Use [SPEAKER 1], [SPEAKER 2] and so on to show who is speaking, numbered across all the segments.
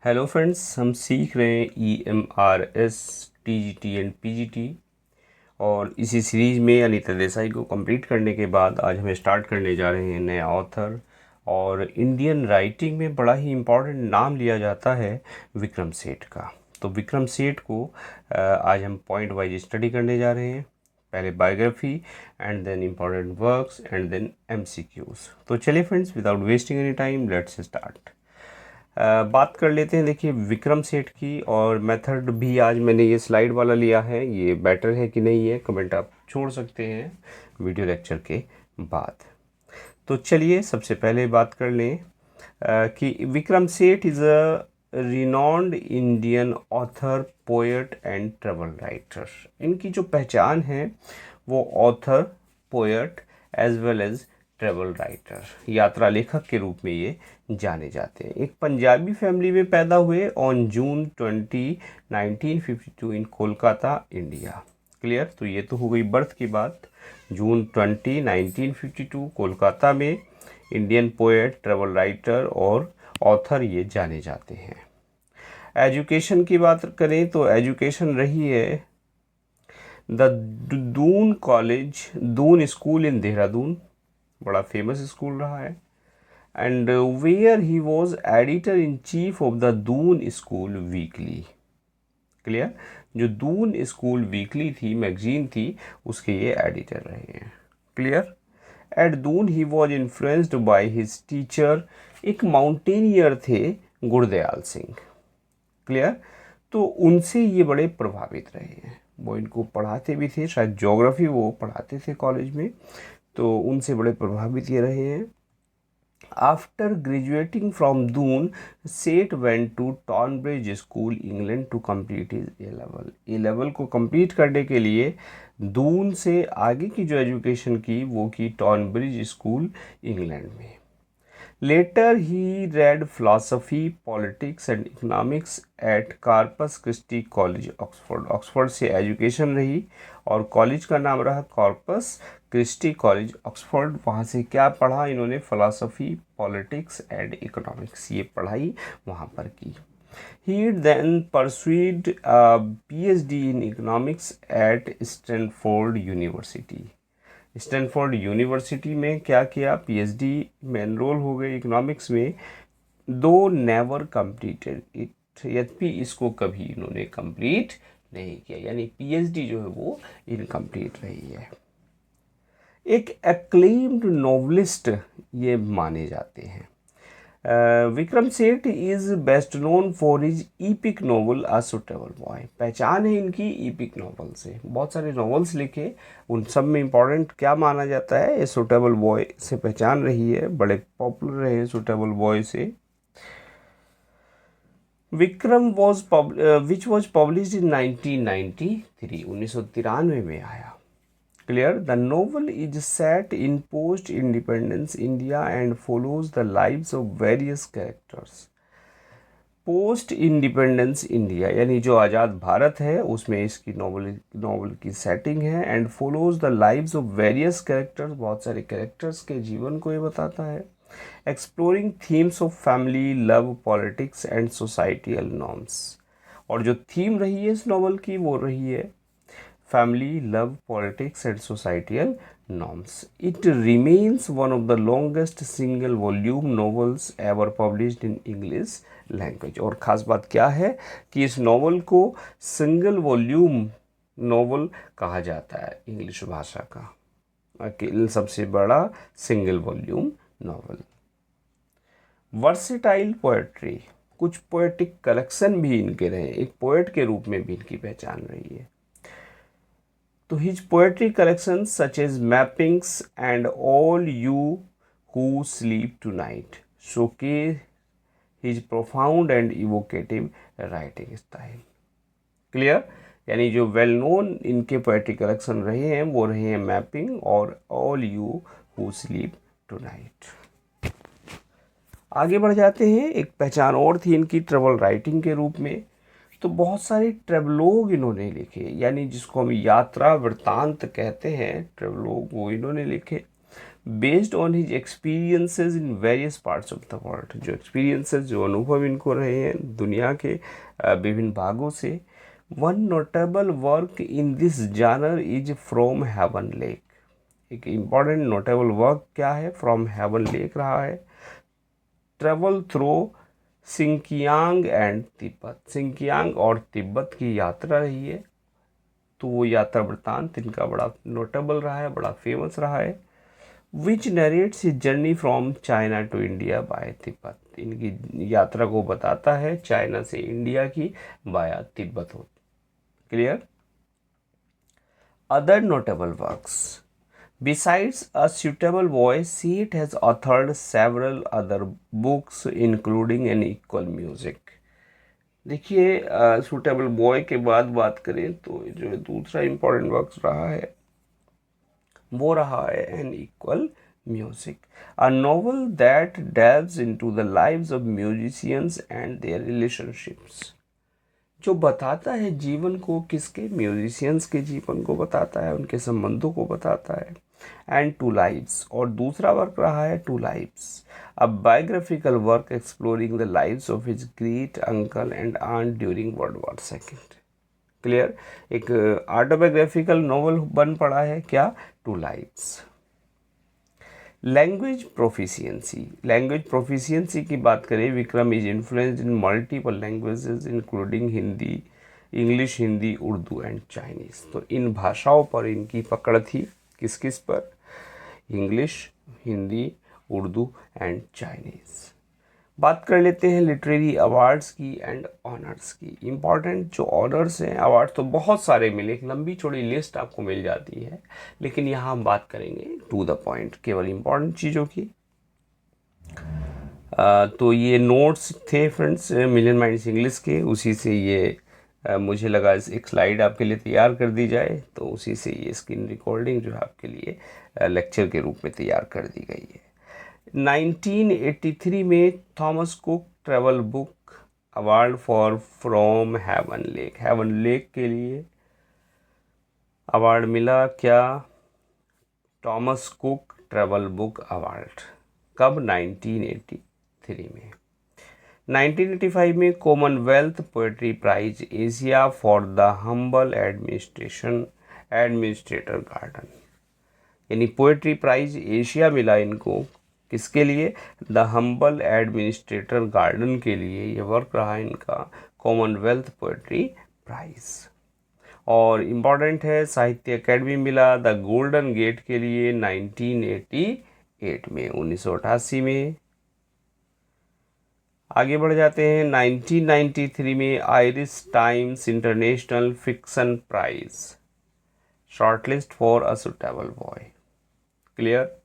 [SPEAKER 1] Hello friends, हम सीख रहे हैं EMRS TGT एंड PGT। और इसी सीरीज़ में अनीता देसाई को कंप्लीट करने के बाद आज हम स्टार्ट करने जा रहे हैं नया ऑथर। और इंडियन राइटिंग में बड़ा ही इम्पोर्टेंट नाम लिया जाता है विक्रम सेठ का। तो विक्रम सेठ को आज हम पॉइंट वाइज स्टडी करने जा रहे हैं। पहले biography and then important works and then MCQs। तो चलिए friends, without wasting any time let's start. बात कर लेते हैं। देखिए, विक्रम सेठ की और मेथड भी आज मैंने ये स्लाइड वाला लिया है। ये बेटर है कि नहीं है, कमेंट आप छोड़ सकते हैं वीडियो लेक्चर के बाद। तो चलिए सबसे पहले बात कर लें कि Vikram Seth is a renowned Indian author, poet and travel writer. इनकी जो पहचान है वो author, poet as well as travel writer, यात्रा लेखक के रूप में ये जाने जाते हैं। एक पंजाबी फैमिली में पैदा हुए on June 20 1952 in Kolkata, India. Clear. तो ये तो हो गई बर्थ की बात। जून 20 1952 कोलकाता में इंडियन पोएट, ट्रेवल राइटर और ऑथर ये जाने जाते हैं। एजुकेशन की बात करें तो एजुकेशन रही है the Doon college, Doon school in Dehradun, बड़ा फेमस स्कूल रहा है। And where he was editor in chief of the Doon school weekly. Clear. जो दून स्कूल वीकली थी, मैगजीन थी, उसके ये एडिटर रहे हैं। Clear. At Doon he was influenced by his teacher, एक माउंटेनियर थे गुरदयाल सिंह। क्लियर। तो उनसे ये बड़े प्रभावित रहे हैं। वो इनको पढ़ाते भी थे, शायद ज्योग्राफी वो पढ़ाते थे कॉलेज में, तो उनसे बड़े प्रभावित ये रहे हैं। After graduating from Doon, Seth went to Tonbridge school England to complete his A-level। A-level को कंप्लीट करने के लिए दून से आगे की जो एजुकेशन की वो की टॉनब्रिज स्कूल इंग्लैंड में। Later he read philosophy, politics and economics at Corpus Christi college, Oxford. Oxford से एजुकेशन रही और कॉलेज का नाम रहा कॉर्पस क्रिस्टी कॉलेज, ऑक्सफोर्ड। वहाँ से क्या पढ़ा इन्होंने? फिलोसफी, पॉलिटिक्स एंड इकोनॉमिक्स, ये पढ़ाई वहाँ पर की। He then pursued PhD in economics at Stanford university. Stanford university में क्या किया? PhD में एनरोल हो गए इकोनॉमिक्स में। दो नेवर कंप्लीटेड इट, यद्यपि इसको कभी इन्होंने कंप्लीट नहीं किया, यानी PhD जो है वो इनकम्प्लीट रही है। एक एक्लेम्ड नॉवलिस्ट ये माने जाते हैं। Vikram Seth is best known for his EPIC novel a suitable boy. पहचान है इनकी ईपिक नॉवल से, बहुत सारे नॉवेल्स लिखे, उन सब में इम्पॉर्टेंट क्या माना जाता है? ये सुटेबल बॉय से पहचान रही है, बड़े पॉपुलर रहे सुटेबल बॉय से। Vikram was which was publish in 1993, 1993 में आया। Clear. The novel is set in post-independence India and follows the lives of various characters. Post independence India यानी जो आज़ाद भारत है उसमें इसकी नॉवल की सेटिंग है। And follows the lives of various characters, बहुत सारे कैरेक्टर्स के जीवन को ये बताता है। Exploring themes of family, love, politics and societal norms. और जो थीम रही है इस नॉवल की वो रही है family, love, politics and societal norms. It remains one of the longest single volume novels ever published in English language। और ख़ास बात क्या है कि इस नॉवल को सिंगल वॉल्यूम नॉवल कहा जाता है इंग्लिश भाषा का, सबसे बड़ा single volume novel. Versatile poetry, कुछ पोएटिक कलेक्शन भी इनके रहे, एक पोएट के रूप में भी इनकी पहचान रही है। तो his poetry collections such as Mappings and All You Who Sleep Tonight showcase his profound and evocative writing style। Clear. यानी जो वेल नोन इनके पोएट्री कलेक्शन रहे हैं वो रहे हैं मैपिंग और all you who sleep tonight. आगे बढ़ जाते हैं। एक पहचान और थी इनकी ट्रेवल राइटिंग के रूप में। तो बहुत सारे ट्रेवलोग इन्होंने लिखे, यानी जिसको हम यात्रा वृत्तांत कहते हैं, ट्रेवलोग वो इन्होंने लिखे। Based on his experiences in various parts of the world, जो एक्सपीरियंसेस, जो अनुभव इनको रहे हैं दुनिया के विभिन्न भागों से। One notable work in this genre is from Heaven Lake. एक इम्पॉर्टेंट नोटेबल वर्क क्या है? फ्रॉम हेवन लेक रहा है। Travel through Sinkiang and Tibet, Sinkiang और तिब्बत की यात्रा रही है, तो वो यात्रा वृत्तांत इनका बड़ा नोटेबल रहा है, बड़ा फेमस रहा है। Which narrates his journey from China to India by Tibet, इनकी यात्रा को बताता है चाइना से इंडिया की बाया तिब्बत हो। Clear? Other notable works besides A Suitable Boy, Seat has authored several other books including An Equal Music। देखिए, सुटेबल बॉय के बाद बात करें तो जो दूसरा इम्पोर्टेंट वर्क रहा है वो रहा है an equal music, a novel that delves into the lives of musicians and their relationships, जो बताता है जीवन को, किसके? म्यूजिशियंस के जीवन को बताता है, उनके संबंधों को बताता है। एंड टू लाइव्स, और दूसरा वर्क रहा है Two Lives, a biographical work exploring the lives of his great uncle and aunt during World War second. Clear? एक ऑटोबायोग्राफिकल नॉवल बन पड़ा है क्या? Two Lives. Language proficiency, language proficiency की बात करें, Vikram is influenced in multiple languages including Hindi, English, Hindi, Urdu and Chinese. तो इन भाषाओं पर इनकी पकड़ थी, किस किस पर? English, Hindi, Urdu and Chinese. बात कर लेते हैं लिटरेरी अवार्ड्स की एंड ऑनर्स की। इम्पॉर्टेंट जो ऑनर्स हैं, अवार्ड तो बहुत सारे मिले, एक लंबी चौड़ी लिस्ट आपको मिल जाती है, लेकिन यहाँ हम बात करेंगे टू द पॉइंट, केवल इम्पॉर्टेंट चीज़ों की। तो ये नोट्स थे फ्रेंड्स मिलियन माइंड्स इंग्लिश के, उसी से ये मुझे लगा एक स्लाइड आपके लिए तैयार कर दी जाए, तो उसी से ये स्क्रीन रिकॉर्डिंग जो है आपके लिए लेक्चर के रूप में तैयार कर दी गई है। 1983 में Thomas Cook travel book award for from Heaven Lake, Heaven Lake के लिए अवार्ड मिला क्या? Thomas Cook travel book award. कब? 1983 में। 1985 में Commonwealth poetry prize Asia for the humble administrator garden, यानी पोएट्री प्राइज एशिया मिला इनको, किसके लिए? द हम्बल एडमिनिस्ट्रेटर गार्डन के लिए ये वर्क रहा इनका, कॉमनवेल्थ पोएट्री प्राइज। और इम्पॉर्टेंट है, साहित्य अकेडमी मिला द गोल्डन गेट के लिए 1988 में, 1988 में। आगे बढ़ जाते हैं, 1993 में Irish Times international fiction prize shortlist for a suitable boy. Clear?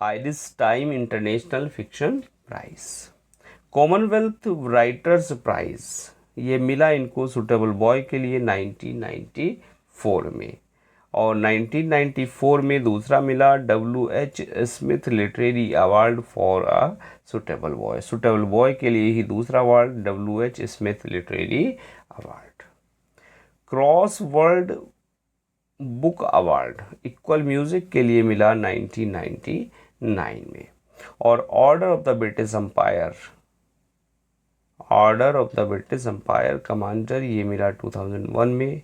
[SPEAKER 1] Irish Time international fiction prize. Commonwealth writers prize ये मिला इनको सुटेबल बॉय के लिए 1994 में। और 1994 में दूसरा मिला WH Smith literary award for a suitable boy, suitable boy के लिए ही दूसरा award WH Smith literary award. Cross world book award equal music के लिए मिला 1999 में। और order of the British Empire, order of the British Empire commander ये मिला 2001 में।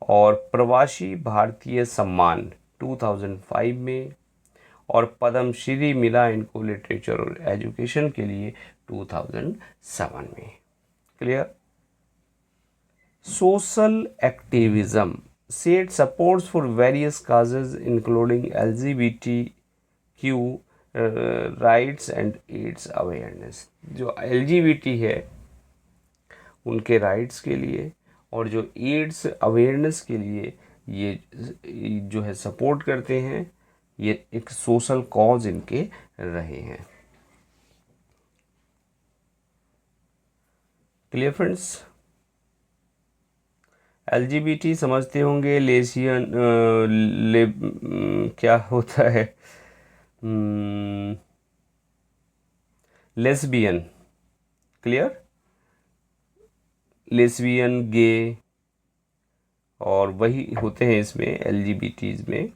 [SPEAKER 1] और प्रवासी भारतीय सम्मान 2005 में। और पद्मश्री मिला इनको लिटरेचर और एजुकेशन के लिए 2007 में। Clear? Social activism said supports for various causes including LGBTQ rights and AIDS awareness। जो LGBT है उनके राइट्स के लिए और जो एड्स अवेयरनेस के लिए ये जो है सपोर्ट करते हैं, ये एक सोशल कॉज इनके रहे हैं। Clear friends? LGBT समझते होंगे, लेसियन क्या होता है, लेस्बियन। क्लियर? लेस्बियन, गे और वही होते हैं इसमें एलजीबीटीज में।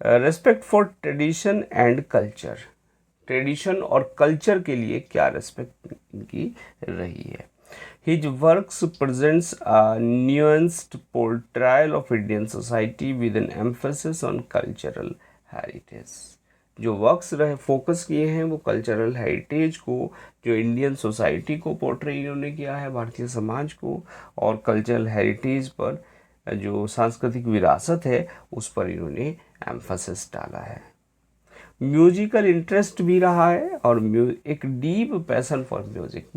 [SPEAKER 1] Respect for tradition and culture, tradition और कल्चर के लिए क्या रेस्पेक्ट इनकी रही है। His works presents a nuanced portrayal of Indian society with an emphasis on cultural heritage। जो वर्क्स रहे फोकस किए हैं वो कल्चरल हेरिटेज को, जो इंडियन सोसाइटी को पोर्ट्रे इन्होंने किया है, भारतीय समाज को, और कल्चरल हेरिटेज पर, जो सांस्कृतिक विरासत है उस पर इन्होंने एम्फेसिस डाला है। म्यूजिकल इंटरेस्ट भी रहा है और एक deep passion for music,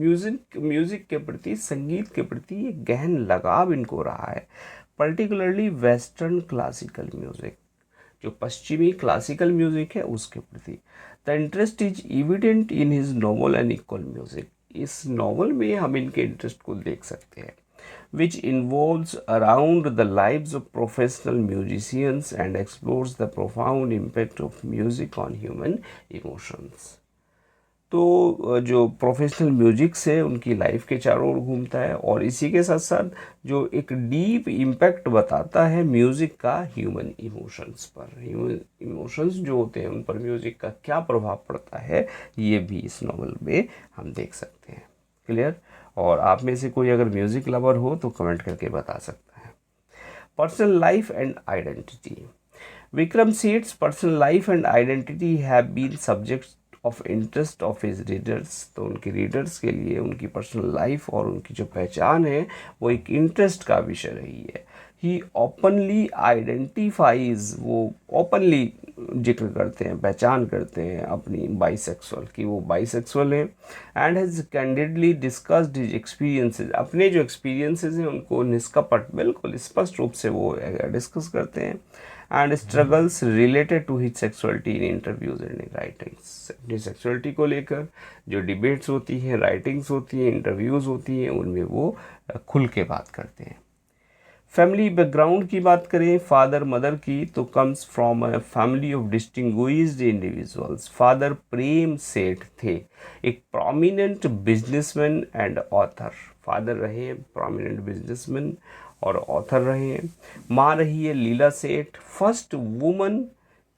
[SPEAKER 1] music के प्रति, संगीत के प्रति एक गहन लगाव इनको रहा है, पर्टिकुलरली वेस्टर्न क्लासिकल म्यूजिक, जो पश्चिमी क्लासिकल म्यूजिक है उसके प्रति। The interest is evident in his novel and equal music, इस नॉवल में हम इनके इंटरेस्ट को देख सकते हैं, which involves around the lives of professional musicians and explores the profound impact of music on human emotions। तो जो प्रोफेशनल म्यूजिक से उनकी लाइफ के चारों ओर घूमता है और इसी के साथ साथ जो एक डीप इम्पैक्ट बताता है म्यूज़िक का ह्यूमन इमोशंस पर, ह्यूमन इमोशंस जो होते हैं उन पर म्यूज़िक का क्या प्रभाव पड़ता है, ये भी इस नॉवल में हम देख सकते हैं। क्लियर। और आप में से कोई अगर म्यूज़िक लवर हो तो कमेंट करके बता सकता है। Personal life and identity, Vikram Seth's personal life and identity have been subject of interest of his readers. तो उनके रीडर्स के लिए उनकी पर्सनल लाइफ और उनकी जो पहचान है वो एक इंटरेस्ट का विषय रही है। ही ओपनली आइडेंटिफाइज, वो ओपनली जिक्र करते हैं, पहचान करते हैं अपनी बाइसेक्सुअल की, वो बाइसेक्सुअल हैं। And has candidly discussed his experiences, अपने जो एक्सपीरियंसेस हैं उनको निष्कपट बिल्कुल स्पष्ट रूप से वो डिस्कस करते हैं। And struggles related to his sexuality in interviews and writings, अपनी सेक्सुअलिटी को लेकर जो डिबेट्स होती हैं, राइटिंग्स होती हैं, इंटरव्यूज़ होती हैं, उनमें वो खुल के बात करते हैं। फैमिली बैकग्राउंड की बात करें फादर मदर की, तो comes from a family of distinguished individuals. Father Prem Seth थे, एक prominent businessman and author. Father रहे हैं प्रोमिनेंट बिजनेसमैन और ऑथर रहे हैं। माँ रही है लीला सेठ, first woman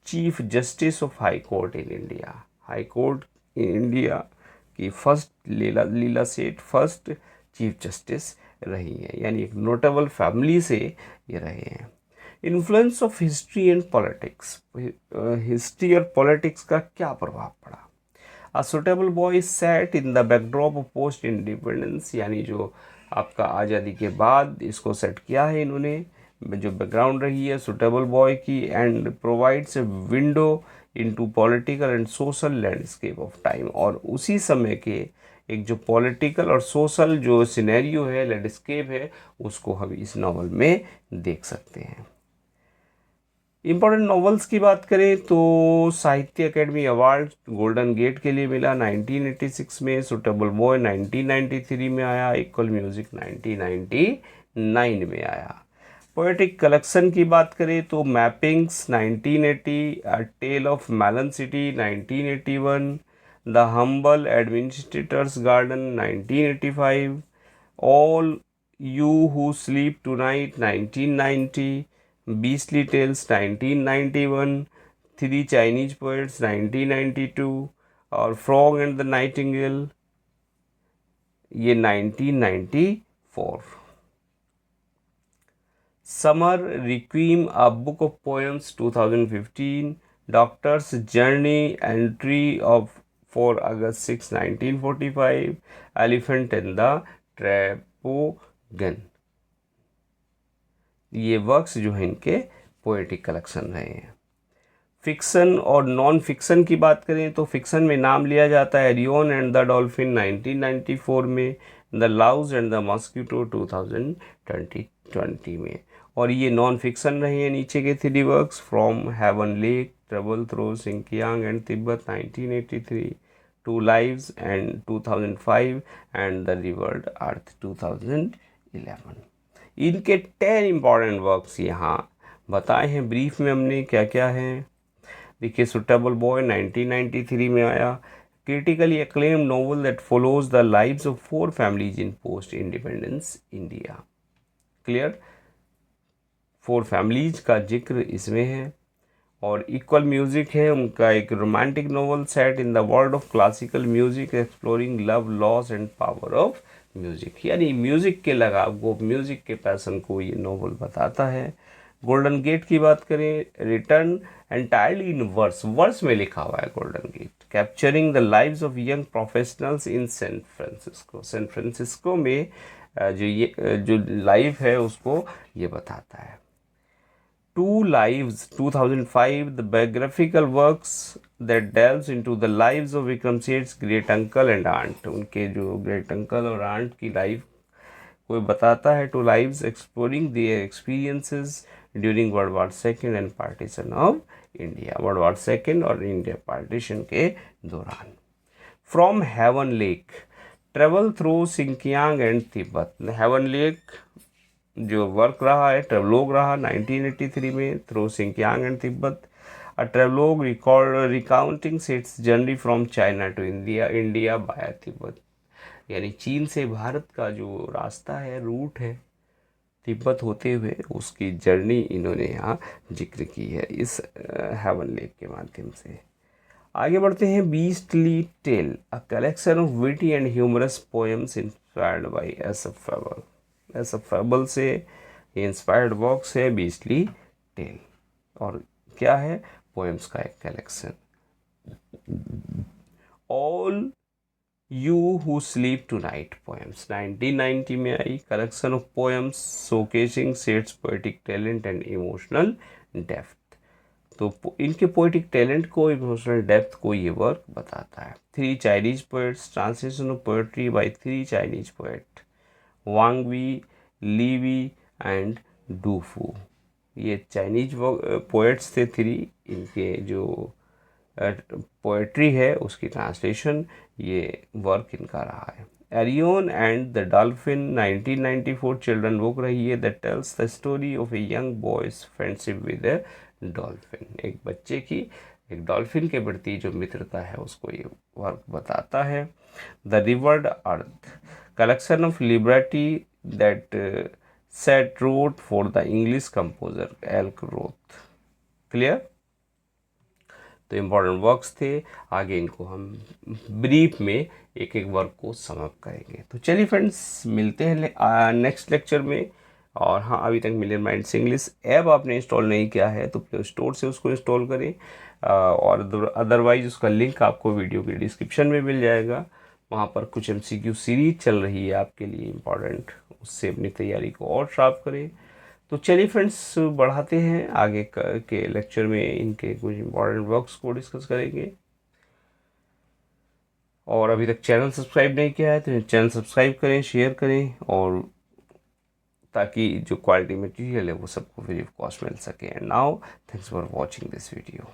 [SPEAKER 1] chief justice of high court in India. High court in India की फर्स्ट लीला सेठ फर्स्ट चीफ जस्टिस रही हैं, यानी एक नोटेबल फैमिली से ये रहे हैं। Influence of history and politics, history और पॉलिटिक्स का क्या प्रभाव पड़ा। अ suitable boy set in the backdrop of post independence, यानी जो आपका आज़ादी के बाद इसको सेट किया है इन्होंने, जो बैकग्राउंड रही है सुटेबल बॉय की, and provides a window into political and social landscape of time. और उसी समय के एक जो पॉलिटिकल और सोशल जो सिनेरियो है, लैंडस्केप है, उसको हम इस नावल में देख सकते हैं। इम्पोर्टेंट नॉवेल्स की बात करें तो साहित्य अकेडमी अवार्ड गोल्डन गेट के लिए मिला 1986 में, सुटेबल बॉय 1993 में आया, इक्वल म्यूजिक 1999 में आया। पोएटिक कलेक्शन की बात करें तो mappings 1980, a tale of melon city 1981, the humble administrator's garden 1985, all you who sleep tonight 1990, beastly tales 1991, three Chinese poets 1992 और फ्रॉग एंड द नाइटिंगेल ये 1994। Summer requiem a book of poems 2015, doctor's journey entry of 4 August 6 1945, elephant and the tragopan. ये works जो हैं इनके poetic collection रहे हैं। Fiction और non fiction की बात करें तो फिक्सन में नाम लिया जाता है रियोन एंड द डॉल्फिन 1994 में, द लाउज एंड द मॉस्किटो 2020 में। और ये नॉन फिक्सन रहे हैं नीचे के 3 works, from Heaven Lake, travel through Sinkiang and Tibet 1983, two lives and 2005 and the rivered earth 2011। इनके 10 इंपॉर्टेंट वर्क्स यहाँ बताए हैं ब्रीफ में हमने क्या क्या हैं। देखिए सुटेबल बॉय 1993 में आया, critically acclaimed novel that follows the lives of 4 families in post independence India. Clear. 4 families का जिक्र इसमें है। और इक्वल म्यूज़िक है उनका एक romantic novel set in the world of classical music exploring love loss and power of music, यानी music के लगाव को, म्यूज़िक के पैसन को ये नोवेल बताता है। गोल्डन गेट की बात करें, रिटर्न एंटायरली इन वर्स में लिखा हुआ है Golden Gate, capturing the lives of young professionals in San Francisco में जो लाइफ है उसको ये बताता है। Two Lives 2005, the biographical works that delves into the lives of Vikram Seth's great uncle and aunt, उनके जो ग्रेट अंकल और आंट की लाइफ को बताता है। Two Lives exploring their experiences during World War second and partition of India, World War second और India partition के दौरान। From Heaven Lake, travel through Sinkiang and Tibet, Heaven Lake जो work रहा है, ट्रेवलॉग रहा 1983 में, through Sinkiang and Tibet, a travelogue recounting Seth's journey from China to India by Tibet, यानी चीन से भारत का जो रास्ता है, रूट है, तिब्बत होते हुए उसकी जर्नी इन्होंने यहाँ जिक्र की है इस हेवन लेक के माध्यम से। आगे बढ़ते हैं। Beastly tale, a collection of witty and humorous poems inspired by SF fable, SF fable से इंस्पायर्ड वर्क्स है बीस्टली टेल, और क्या है, पोएम्स का एक collection. All you who sleep tonight poems 1990 में आई, collection of poems showcasing Seth's poetic talent and emotional depth, तो इनके पोएटिक टैलेंट को, इमोशनल डेप्थ को ये वर्क बताता है। 3 Chinese poets, translation of poetry bye 3 Chinese poet, Wang Wei, Li Wei and Du Fu, ये चाइनीज पोएट्स थे 3, इनके जो पोएट्री है उसकी ट्रांसलेशन, ये वर्क इनका रहा है। Arion and the dolphin 1994 children book रही है, that tells the story of a young boy's friendship with a dolphin, एक बच्चे की एक डॉल्फिन के प्रति जो मित्रता है उसको ये वर्क बताता है। The rivered earth, collection of liberty that Seth wrote for the English composer Alec Roth, clear. तो इम्पॉर्टेंट वर्क्स थे, आगे इनको हम ब्रीफ में एक एक वर्क को समअप करेंगे। तो चलिए फ्रेंड्स, मिलते हैं नेक्स्ट लेक्चर में। और हाँ, अभी तक मिलियन माइंड्स इंग्लिश ऐप आपने इंस्टॉल नहीं किया है तो प्ले स्टोर से उसको इंस्टॉल करें, और अदरवाइज उसका लिंक आपको वीडियो के डिस्क्रिप्शन में मिल जाएगा। वहाँ पर कुछ MCQ सीरीज चल रही है आपके लिए इम्पॉर्टेंट, उससे अपनी तैयारी को और शार्प करें। तो चलिए फ्रेंड्स, बढ़ाते हैं आगे के लेक्चर में, इनके कुछ इम्पॉर्टेंट वर्क्स को डिस्कस करेंगे। और अभी तक चैनल सब्सक्राइब नहीं किया है तो चैनल सब्सक्राइब करें, शेयर करें, और ताकि जो क्वालिटी मटेरियल है वो सबको फ्री ऑफ कॉस्ट मिल सके। And now thanks for watching this video.